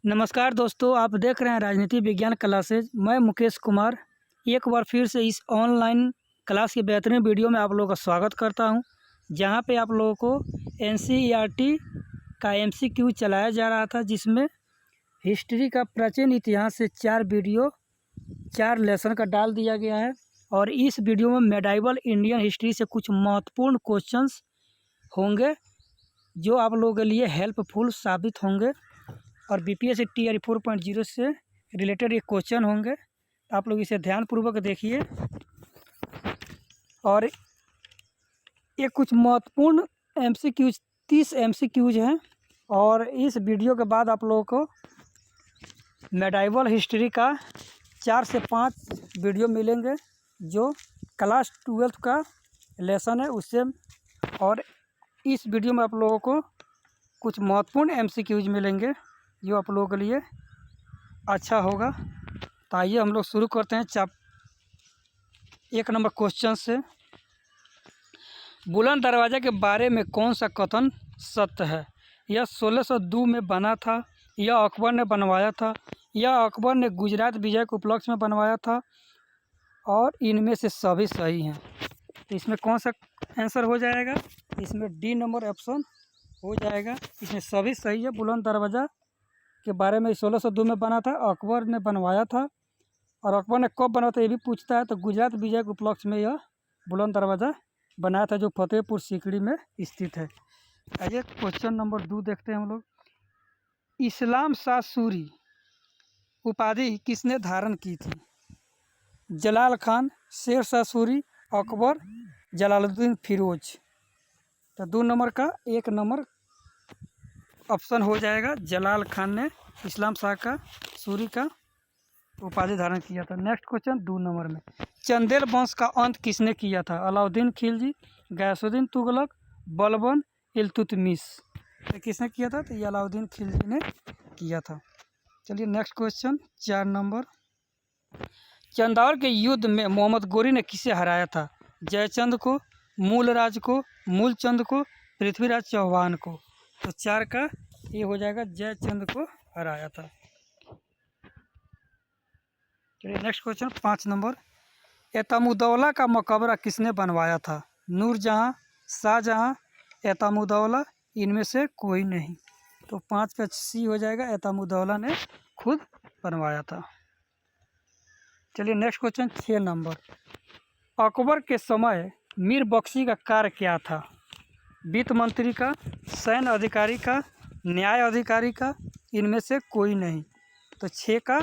नमस्कार दोस्तों, आप देख रहे हैं राजनीति विज्ञान क्लासेज। मैं मुकेश कुमार एक बार फिर से इस ऑनलाइन क्लास की बेहतरीन वीडियो में आप लोगों का स्वागत करता हूं, जहां पे आप लोगों को एनसीईआरटी का एमसीक्यू चलाया जा रहा था, जिसमें हिस्ट्री का प्राचीन इतिहास से 4 वीडियो 4 लेसन का डाल दिया गया है। और इस वीडियो में मेडाइवल इंडियन हिस्ट्री से कुछ महत्वपूर्ण क्वेश्चंस होंगे जो आप लोगों के लिए हेल्पफुल साबित होंगे। और बीपीएससी टीआरई 4.0 से रिलेटेड ये क्वेश्चन होंगे, आप लोग इसे ध्यानपूर्वक देखिए। और ये कुछ महत्वपूर्ण एमसीक्यूज 30 एमसीक्यूज हैं। और इस वीडियो के बाद आप लोगों को मेडाइवल हिस्ट्री का 4 से 5 वीडियो मिलेंगे जो क्लास 12 का लेसन है उससे। और इस वीडियो में आप लोगों को कुछ महत्वपूर्ण एमसीक्यूज मिलेंगे जो आप लोगों के लिए अच्छा होगा। तो आइए हम लोग शुरू करते हैं 1 नंबर क्वेश्चन से। बुलंद दरवाज़ा के बारे में कौन सा कथन सत्य है? यह 1602 में बना था, यह अकबर ने बनवाया था, यह अकबर ने गुजरात विजय के उपलक्ष्य में बनवाया था, और इनमें से सभी सही हैं। तो इसमें कौन सा आंसर हो जाएगा? इसमें डी नंबर ऑप्शन हो जाएगा। इसमें सभी सही है। बुलंद दरवाज़ा के बारे में 1602 में बना था, अकबर ने बनवाया था, और अकबर ने कब बनाया था ये भी पूछता है। तो गुजरात विजय के उपलक्ष्य में यह बुलंद दरवाज़ा बनाया था जो फतेहपुर सीकरी में स्थित है। आइए क्वेश्चन नंबर 2 देखते हैं हम लोग। इस्लाम शाह सूरी उपाधि किसने धारण की थी? जलाल खान, शेर शाह सूरी, अकबर, जलालुद्दीन फिरोज। तो 2 नंबर का 1 नंबर ऑप्शन हो जाएगा। जलाल खान ने इस्लाम शाह का सूरी का उपाधि धारण किया था। नेक्स्ट क्वेश्चन 2 नंबर में, चंदेल वंश का अंत किसने किया था? अलाउद्दीन खिलजी, गयासुद्दीन तुगलक, बलबन, इल्तुतमिश। ये किसने किया था? तो ये अलाउद्दीन खिलजी ने किया था। चलिए नेक्स्ट क्वेश्चन 4 नंबर, चंदौर के युद्ध में मोहम्मद गोरी ने किसे हराया था? जयचंद को, मूलराज को, मूलचंद को, पृथ्वीराज चौहान को। तो 4 का ये हो जाएगा, जयचंद को हराया था। चलिए नेक्स्ट क्वेश्चन 5 नंबर, एतमुद्दौला का मकबरा किसने बनवाया था? नूरजहाँ, शाहजहाँ, एतमुद्दौला, इनमें से कोई नहीं। तो 5 का सी हो जाएगा, एतमुद्दौला ने खुद बनवाया था। चलिए नेक्स्ट क्वेश्चन 6 नंबर, अकबर के समय मीर बख्शी का कार्य क्या था? वित्त मंत्री का, सैन्य अधिकारी का, न्याय अधिकारी का, इनमें से कोई नहीं। तो 6 का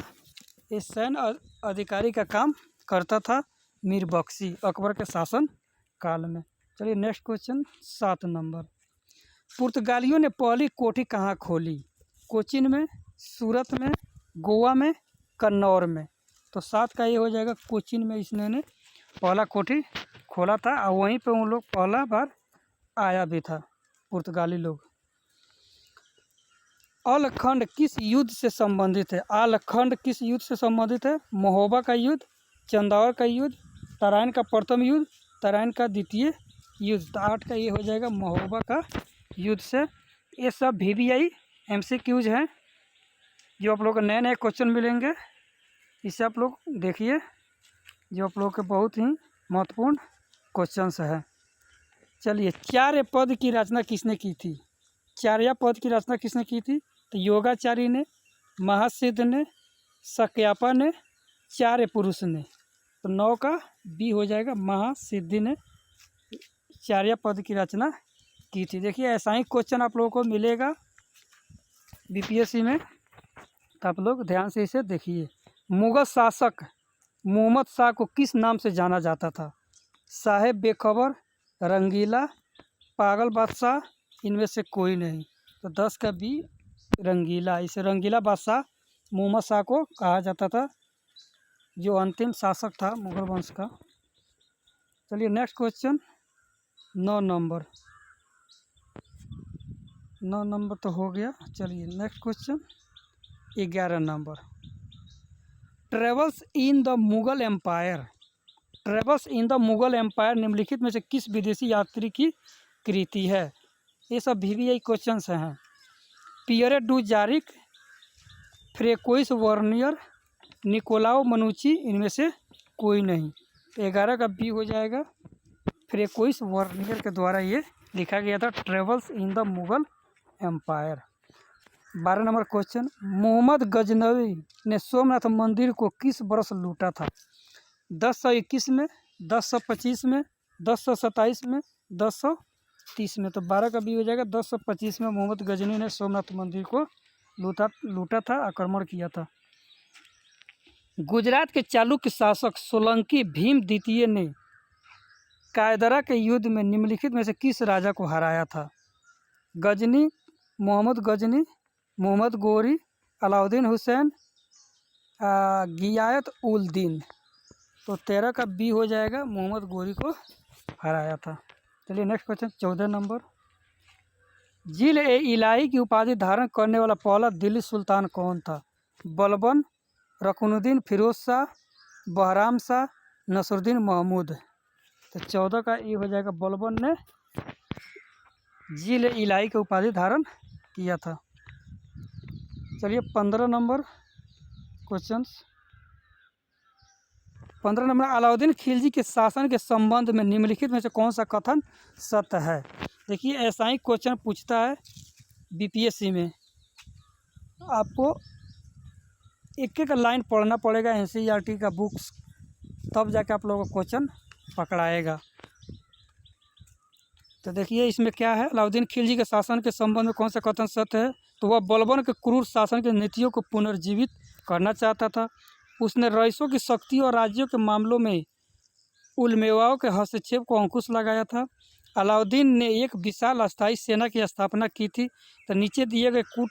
ये सैन्य अधिकारी का काम करता था मीर बख्शी अकबर के शासन काल में। चलिए नेक्स्ट क्वेश्चन 7 नंबर, पुर्तगालियों ने पहली कोठी कहाँ खोली? कोचीन में, सूरत में, गोवा में, कन्नौर में। तो 7 का ये हो जाएगा, कोचीन में इसने पहला कोठी खोला था, और वहीं पे उन लोग पहला बार आया भी था पुर्तगाली लोग। अलखंड किस युद्ध से संबंधित है? अलखंड किस युद्ध से संबंधित है? महोबा का युद्ध, चंदौर का युद्ध, तराइन का प्रथम युद्ध, तराइन का द्वितीय युद्ध। तो 8 का ये हो जाएगा, महोबा का युद्ध से। ये सब VVI MCQs हैं जो आप लोगों को नए नए क्वेश्चन मिलेंगे, इसे आप लोग देखिए, जो आप लोगों के बहुत ही महत्वपूर्ण क्वेश्चंस है। चलिए, चार्य पद की रचना किसने की थी? चार्य पद की रचना किसने की थी? तो योगाचारी ने, महासिद्ध ने, सक्यापा ने, चार्य पुरुष ने। तो 9 का बी हो जाएगा, महासिद्धि ने चार्य पद की रचना की थी। देखिए ऐसा ही क्वेश्चन आप लोगों को मिलेगा बीपीएससी में, तो आप लोग ध्यान से इसे देखिए। मुगल शासक मोहम्मद शाह को किस नाम से जाना जाता था? साहेब बेखबर, रंगीला, पागल बादशाह, इनमें से कोई नहीं। तो 10 का बी रंगीला। इसे रंगीला बादशाह मोहम्मद शाह को कहा जाता था, जो अंतिम शासक था मुगल वंश का। चलिए नेक्स्ट क्वेश्चन 9 नंबर। 9 नंबर तो हो गया। चलिए next question 11 number, travels in the Mughal empire. Travels in the Mughal empire निम्नलिखित में से किस विदेशी यात्री की कृति है? ये सब VVI क्वेश्चंस हैं। पियरे डू जारिक, फ्रेकोइस वर्नियर, निकोलाओ मनुची, इनमें से कोई नहीं। तो 11 का बी हो जाएगा। फ्रेकोइस वर्नियर के द्वारा ये लिखा गया था, travels in the Mughal empire. 12 number question, Mohammed Ghaznavi ने सोमनाथ मंदिर को किस वर्ष लूटा था? 1021 में, 1025 में, 1027 में, 1030 में। तो 12 का बी हो जाएगा। 1025 में मोहम्मद गजनी ने सोमनाथ मंदिर को लूटा था, आक्रमण किया था। गुजरात के चालुक्य शासक सोलंकी भीम द्वितीय ने कायदरा के युद्ध में निम्नलिखित में से किस राजा को हराया था? गजनी, मोहम्मद गजनी, मोहम्मद गोरी, अलाउद्दीन हुसैन, गियायत उल दीन। तो 13 का बी हो जाएगा, मोहम्मद गोरी को हराया था। चलिए नेक्स्ट क्वेश्चन 14 नंबर, जिल ए इलाही की उपाधि धारण करने वाला पहला दिल्ली सुल्तान कौन था? बलबन, रकुनुद्दीन फिरोज शाह, बहराम शाह, नसरुद्दीन महमूद। तो 14 का ये हो जाएगा, बलबन ने जिल ए इलाही की उपाधि धारण किया था। चलिए 15 number questions, 15 number, Alauddin Khilji के शासन के संबंध में निम्नलिखित में से कौन सा कथन सत्य है? देखिए ऐसा ही क्वेश्चन पूछता है बीपीएससी में, आपको एक एक लाइन पढ़ना पड़ेगा एनसीईआरटी का बुक्स, तब जाके आप लोगों को क्वेश्चन पकड़ाएगा। तो देखिए इसमें क्या है, अलाउद्दीन खिलजी के शासन के संबंध में कौन सा कथन सत्य है? तो वह बलबन के क्रूर शासन की नीतियों को पुनर्जीवित करना चाहता था। उसने रईसों की शक्ति और राज्यों के मामलों में उलमेवाओं के हस्तक्षेप को अंकुश लगाया था। अलाउद्दीन ने एक विशाल अस्थायी सेना की स्थापना की थी। तो नीचे दिए गए कूट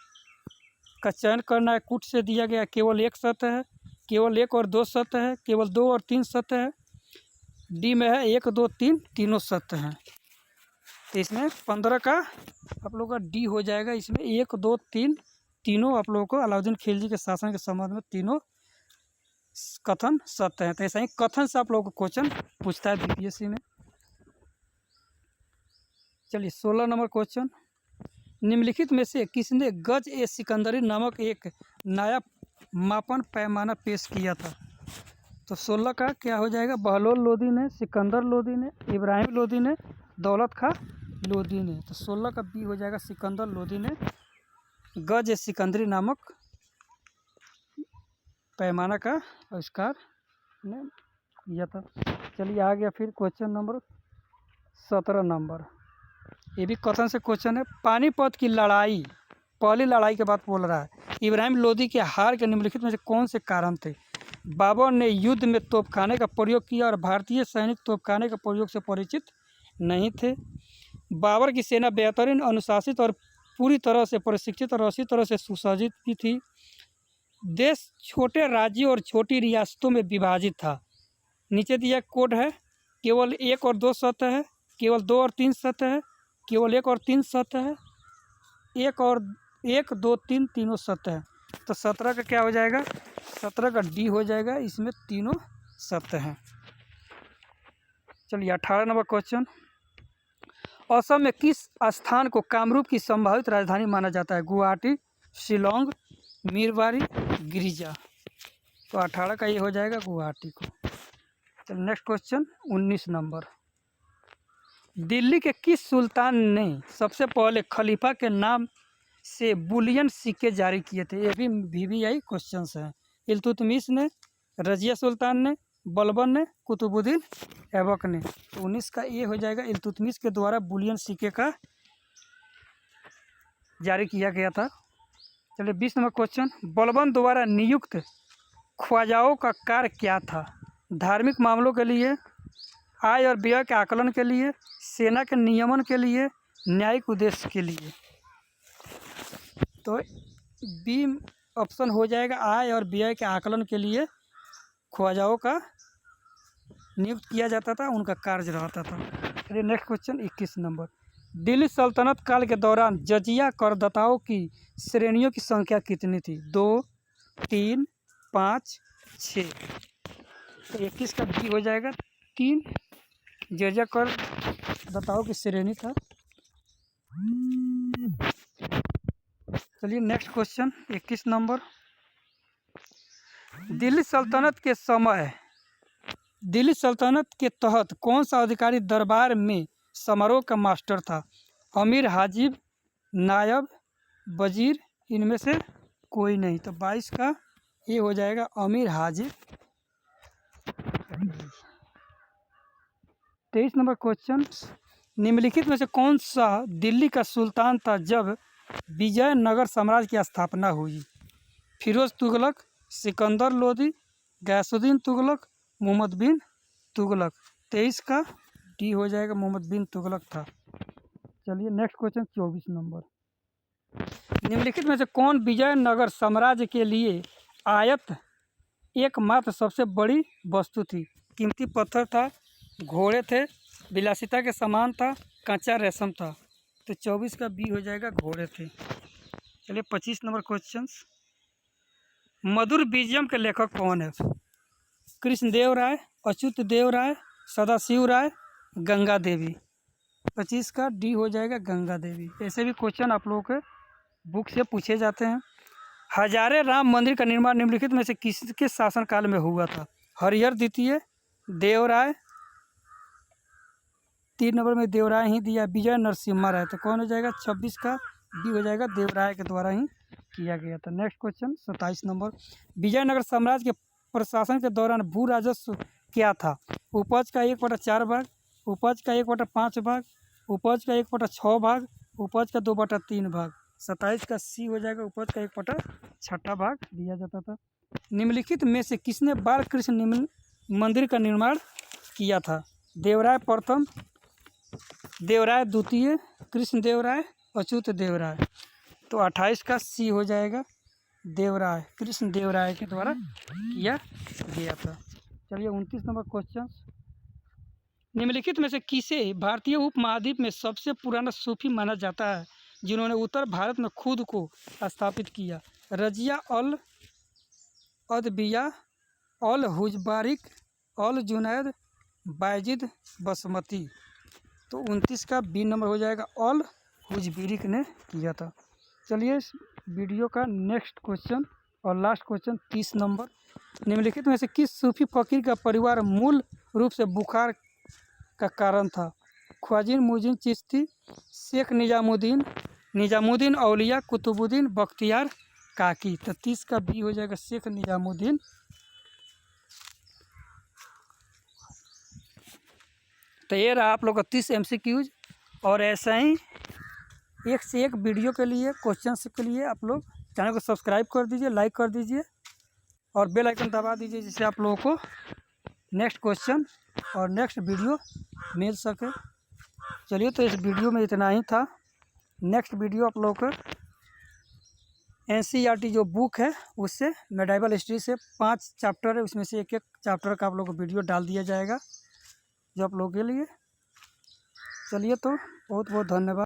का चयन करना है। कूट से दिया गया केवल एक सत्य है, केवल 1 और 2 सत्य है, केवल 2 और 3 सत्य है। डी में है 1, 2, 3 तीनों सत्य हैं। तो इसमें 15 का आप लोगों का डी हो जाएगा। इसमें 1, 2, 3 तीनों आप लोगों को अलाउद्दीन खिलजी के शासन के संबंध में तीनों कथन सत्य हैं। तो ऐसा ही कथन से आप लोगों को क्वेश्चन पूछता है बीपीएससी में। चलिए 16 नंबर क्वेश्चन, निम्नलिखित में से किसने गज ए सिकंदरी नामक एक नया मापन पैमाना पेश किया था? तो 16 का क्या हो जाएगा, बहलोल लोदी ने, सिकंदर लोदी ने, इब्राहिम लोदी ने, दौलत खां लोदी ने। तो 16 का बी हो जाएगा, सिकंदर लोदी ने गज ए सिकंदरी नामक पैमाना का आविष्कार ने किया था। चलिए आ गया फिर क्वेश्चन नंबर 17 नंबर, ये भी कथन से क्वेश्चन है। पानीपत की लड़ाई, पहली लड़ाई के बाद बोल रहा है, इब्राहिम लोदी के हार के निम्नलिखित में से कौन से कारण थे? बाबर ने युद्ध में तोपखाने का प्रयोग किया और भारतीय सैनिक तोपखाने के प्रयोग से परिचित नहीं थे। बाबर की सेना बेहतरीन, अनुशासित और पूरी तरह से प्रशिक्षित और अच्छी तरह से सुसज्जित भी थी। देश छोटे राज्यों और छोटी रियासतों में विभाजित था। नीचे दिया कोड है, केवल 1 और 2 सत्य है, केवल 2 और 3 सत्य है, केवल 1 और 3 सत्य है, 1, 2, 3 तीनों सत्य है। तो 17 का क्या हो जाएगा, 17 का डी हो जाएगा, इसमें तीनों सत्य हैं। चलिए 18 नंबर क्वेश्चन, असम में किस स्थान को कामरूप की संभावित राजधानी माना जाता है? गुवाहाटी, शिलोंग, मीरवारी, गिरिजा। तो 18 का ये हो जाएगा गुवाहाटी को। चलिए नेक्स्ट क्वेश्चन 19 नंबर, दिल्ली के किस सुल्तान ने सबसे पहले खलीफा के नाम से बुलियन सिक्के जारी किए थे? ये भी VVI क्वेश्चंस हैं। इल्तुतमिश ने, रजिया सुल्तान ने, बलबन ने, कुतुबुद्दीन ऐबक ने। तो 19 का ये हो जाएगा, इल्तुतमिश के द्वारा बुलियन सिक्के का जारी किया गया था। चलिए 20 नंबर क्वेश्चन, बलबन द्वारा नियुक्त ख्वाजाओं का कार्य क्या था? धार्मिक मामलों के लिए, आय और व्यय के आकलन के लिए, सेना के नियमन के लिए, न्यायिक उद्देश्य के लिए। तो बी ऑप्शन हो जाएगा, आय और व्यय के आकलन के लिए ख्वाजाओं का नियुक्त किया जाता था, उनका कार्य रहता था। चलिए नेक्स्ट क्वेश्चन 21 नंबर, दिल्ली सल्तनत काल के दौरान जजिया करदाताओं की श्रेणियों की संख्या कितनी थी? 2, 3, 5, 6। तो 21 का बी हो जाएगा, 3 जजिया करदाताओं की श्रेणी था। चलिए नेक्स्ट क्वेश्चन 21 नंबर, दिल्ली सल्तनत के समय दिल्ली सल्तनत के तहत कौन सा अधिकारी दरबार में समारोह का मास्टर था? अमीर, हाजिब, नायब, वजीर, इनमें से कोई नहीं। तो 22 का ये हो जाएगा अमीर हाजिब। 23 नंबर क्वेश्चन, निम्नलिखित में से कौन सा दिल्ली का सुल्तान था जब विजयनगर साम्राज्य की स्थापना हुई? फिरोज तुगलक, सिकंदर लोदी, गयासुद्दीन तुगलक, मोहम्मद बिन तुगलक। 23 का डी हो जाएगा, मोहम्मद बिन तुगलक था। चलिए नेक्स्ट क्वेश्चन 24 नंबर, निम्नलिखित में से कौन विजयनगर साम्राज्य के लिए आयत एकमात्र सबसे बड़ी वस्तु थी? कीमती पत्थर था, घोड़े थे, विलासिता के सामान था, कच्चा रेशम था। तो 24 का बी हो जाएगा, घोड़े थे। चलिए 25 नंबर क्वेश्चन, मधुर बीजम के लेखक कौन है? कृष्णदेव राय, अच्युत देव राय, सदाशिव राय, गंगा देवी। 25 का डी हो जाएगा, गंगा देवी। ऐसे भी क्वेश्चन आप लोगों के बुक से पूछे जाते हैं। हजारे राम मंदिर का निर्माण निम्नलिखित में से किसके शासनकाल में हुआ था? हरिहर द्वितीय, देवराय, 3 नंबर में देवराय ही दिया, विजय नरसिम्हा राय। तो कौन हो जाएगा? 26 का डी हो जाएगा, देवराय के द्वारा ही किया गया था। नेक्स्ट क्वेश्चन 27 नंबर, विजयनगर साम्राज्य के प्रशासन के दौरान भू राजस्व क्या था? उपज का 1/4 भाग, उपज का 1/5 भाग, उपज का 1/6 भाग, उपज का 2/3 भाग। 27 का सी हो जाएगा, उपज का 1/6 भाग दिया जाता था। निम्नलिखित में से किसने बालकृष्ण मंदिर का निर्माण किया था? देवराय प्रथम, देवराय द्वितीय, कृष्णदेव राय, अच्युत देव राय। तो 28 का सी हो जाएगा, देवराय, कृष्णदेव राय के द्वारा किया गया था। चलिए 29 नंबर क्वेश्चन, निम्नलिखित में से किसे भारतीय उपमहाद्वीप में सबसे पुराना सूफी माना जाता है जिन्होंने उत्तर भारत में खुद को स्थापित किया? रजिया अल अदबिया, अल हुजबारिक, अल जुनैद, बायजिद बसमती। तो 29 का बी नंबर हो जाएगा, अल हुजबिरिक ने किया था। चलिए इस वीडियो का नेक्स्ट क्वेश्चन और लास्ट क्वेश्चन 30 नंबर, निम्नलिखित में से किस सूफी फकीर का परिवार मूल रूप से बुखार का कारण था? ख्वाजा मुइनुद्दीन चिश्ती, शेख निजामुद्दीन औलिया, कुतुबुद्दीन बख्तियार काकी। तो 30 का बी हो जाएगा, शेख निजामुद्दीन। तो ये रहा आप लोग का 30 MCQs। और ऐसा ही एक से एक वीडियो के लिए, क्वेश्चन के लिए आप लोग चैनल को सब्सक्राइब कर दीजिए, लाइक कर दीजिए और बेल आइकन दबा दीजिए, जिससे आप लोगों को नेक्स्ट क्वेश्चन और नेक्स्ट वीडियो मिल सके। चलिए तो इस वीडियो में इतना ही था। नेक्स्ट वीडियो आप लोगों को NCERT जो बुक है उससे मेडिवल हिस्ट्री से 5 चैप्टर है, उसमें से एक चैप्टर का आप लोगों को वीडियो डाल दिया जाएगा जो आप लोगों के लिए। चलिए तो बहुत बहुत धन्यवाद।